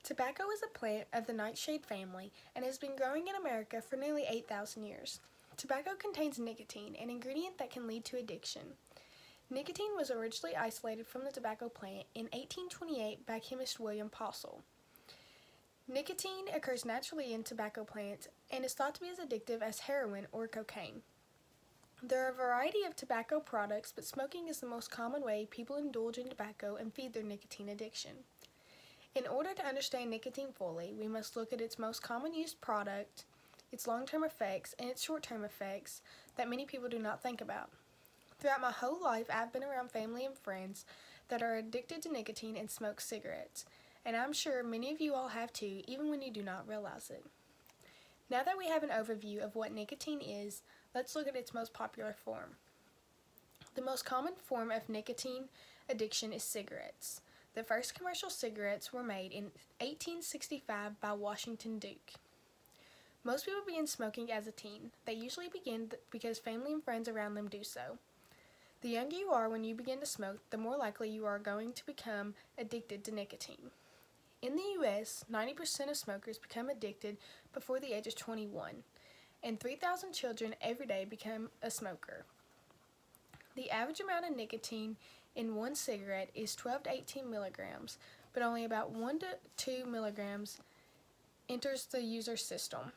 Tobacco is a plant of the nightshade family and has been growing in America for nearly 8,000 years. Tobacco contains nicotine, an ingredient that can lead to addiction. Nicotine was originally isolated from the tobacco plant in 1828 by chemist William Postle. Nicotine occurs naturally in tobacco plants and is thought to be as addictive as heroin or cocaine. There are a variety of tobacco products, but smoking is the most common way people indulge in tobacco and feed their nicotine addiction. In order to understand nicotine fully, we must look at its most common used product, its long-term effects, and its short-term effects that many people do not think about. Throughout my whole life, I've been around family and friends that are addicted to nicotine and smoke cigarettes, and I'm sure many of you all have too, even when you do not realize it. Now that we have an overview of what nicotine is, let's look at its most popular form. The most common form of nicotine addiction is cigarettes. The first commercial cigarettes were made in 1865 by Washington Duke. Most people begin smoking as a teen. They usually begin because family and friends around them do so. The younger you are when you begin to smoke, the more likely you are going to become addicted to nicotine. In the U.S., 90% of smokers become addicted before the age of 21, and 3,000 children every day become a smoker. The average amount of nicotine in one cigarette is 12 to 18 milligrams, but only about 1 to 2 milligrams enters the user's system.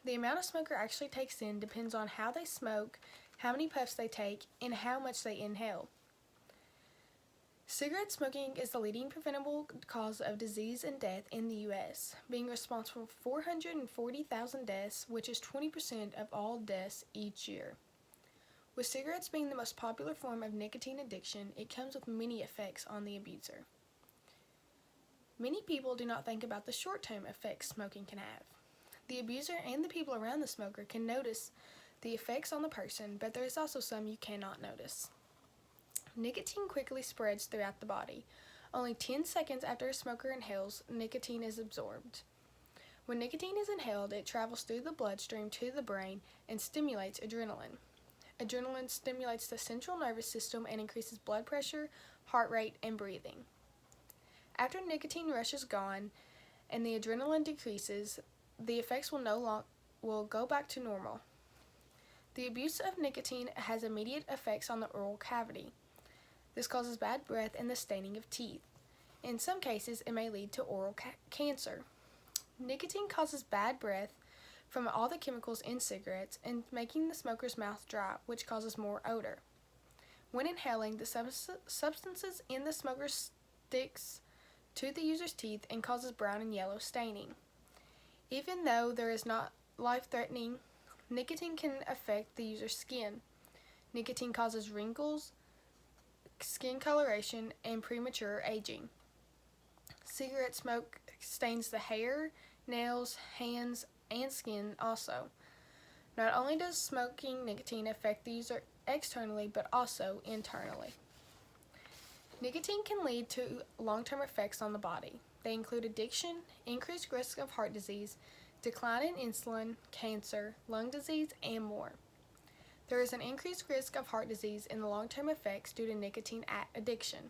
The amount a smoker actually takes in depends on how they smoke, how many puffs they take, and how much they inhale. Cigarette smoking is the leading preventable cause of disease and death in the U.S., being responsible for 440,000 deaths, which is 20% of all deaths each year. With cigarettes being the most popular form of nicotine addiction, it comes with many effects on the abuser. Many people do not think about the short-term effects smoking can have. The abuser and the people around the smoker can notice the effects on the person, but there is also some you cannot notice. Nicotine quickly spreads throughout the body. Only 10 seconds after a smoker inhales, nicotine is absorbed. When nicotine is inhaled, it travels through the bloodstream to the brain and stimulates adrenaline. Adrenaline stimulates the central nervous system and increases blood pressure, heart rate, and breathing. After nicotine rush is gone and the adrenaline decreases, the effects will go back to normal. The abuse of nicotine has immediate effects on the oral cavity. This causes bad breath and the staining of teeth. In some cases, it may lead to oral cancer. Nicotine causes bad breath from all the chemicals in cigarettes and making the smoker's mouth dry, which causes more odor. When inhaling, the substances in the smoker sticks to the user's teeth and causes brown and yellow staining. Even though there is not life-threatening, nicotine can affect the user's skin. Nicotine causes wrinkles, skin coloration, and premature aging. Cigarette smoke stains the hair, nails, hands, and skin also. Not only does smoking nicotine affect the user externally, but also internally. Nicotine can lead to long-term effects on the body. They include addiction, increased risk of heart disease, decline in insulin, cancer, lung disease, and more. There is an increased risk of heart disease in the long-term effects due to nicotine addiction,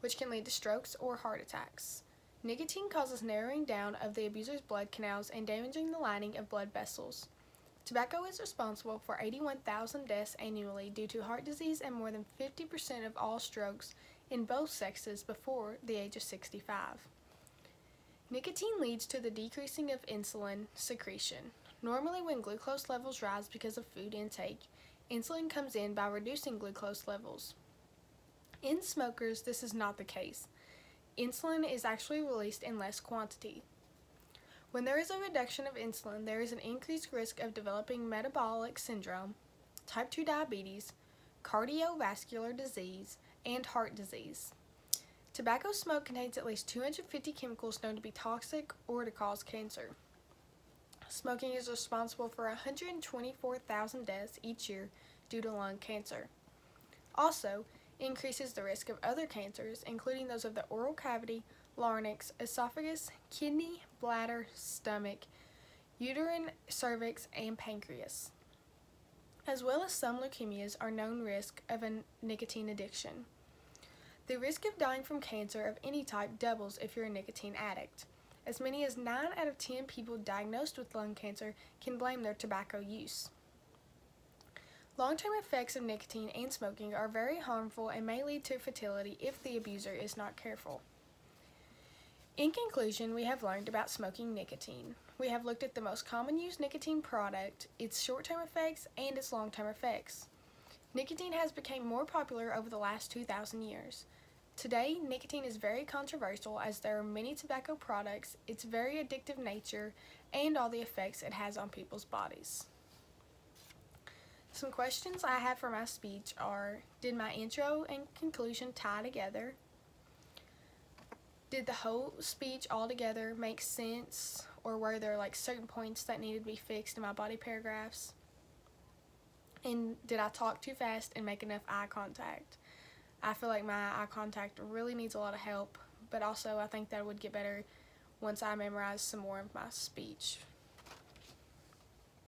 which can lead to strokes or heart attacks. Nicotine causes narrowing down of the abuser's blood canals and damaging the lining of blood vessels. Tobacco is responsible for 81,000 deaths annually due to heart disease and more than 50% of all strokes in both sexes before the age of 65. Nicotine leads to the decreasing of insulin secretion. Normally, when glucose levels rise because of food intake, insulin comes in by reducing glucose levels. In smokers, this is not the case. Insulin is actually released in less quantity. When there is a reduction of insulin, there is an increased risk of developing metabolic syndrome, type 2 diabetes, cardiovascular disease, and heart disease. Tobacco smoke contains at least 250 chemicals known to be toxic or to cause cancer. Smoking is responsible for 124,000 deaths each year due to lung cancer. Also, increases the risk of other cancers, including those of the oral cavity, larynx, esophagus, kidney, bladder, stomach, uterine, cervix, and pancreas. As well as some leukemias are known risk of a nicotine addiction. The risk of dying from cancer of any type doubles if you're a nicotine addict. As many as 9 out of 10 people diagnosed with lung cancer can blame their tobacco use. Long-term effects of nicotine and smoking are very harmful and may lead to fertility if the abuser is not careful. In conclusion, we have learned about smoking nicotine. We have looked at the most common used nicotine product, its short-term effects, and its long-term effects. Nicotine has become more popular over the last 2,000 years. Today, nicotine is very controversial as there are many tobacco products, its very addictive nature, and all the effects it has on people's bodies. Some questions I have for my speech are, did my intro and conclusion tie together? Did the whole speech altogether make sense, or were there certain points that needed to be fixed in my body paragraphs? And did I talk too fast and make enough eye contact? I feel like my eye contact really needs a lot of help, but also I think that would get better once I memorize some more of my speech.